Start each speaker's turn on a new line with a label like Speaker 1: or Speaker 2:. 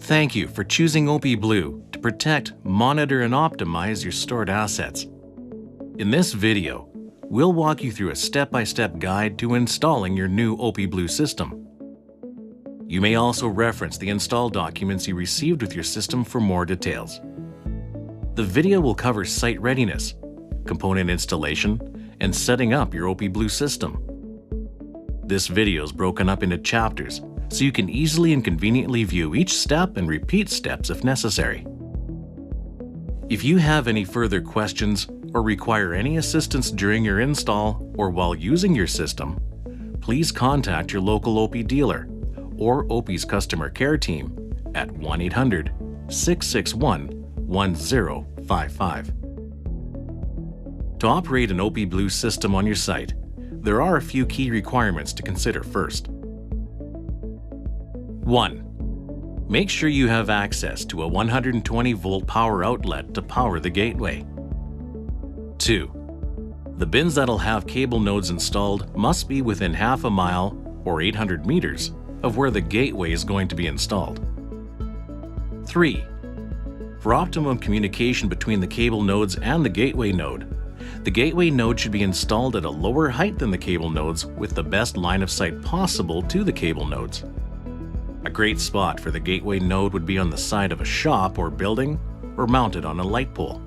Speaker 1: Thank you for choosing OP Blue to protect, monitor, and optimize your stored assets. In this video, we'll walk you through a step-by-step guide to installing your new OP Blue system. You may also reference the install documents you received with your system for more details. The video will cover site readiness, component installation, and setting up your OP Blue system. This video is broken up into chapters, so you can easily and conveniently view each step and repeat steps if necessary. If you have any further questions or require any assistance during your install or while using your system, please contact your local OP dealer or OPI's customer care team at 1-800-661-1055. To operate an OP Blue system on your site, there are a few key requirements to consider first. 1. Make sure you have access to a 120-volt power outlet to power the gateway. 2. The bins that'll have cable nodes installed must be within half a mile or 800 meters of where the gateway is going to be installed. 3. For optimum communication between the cable nodes and the gateway node should be installed at a lower height than the cable nodes with the best line of sight possible to the cable nodes. A great spot for the gateway node would be on the side of a shop or building or mounted on a light pole.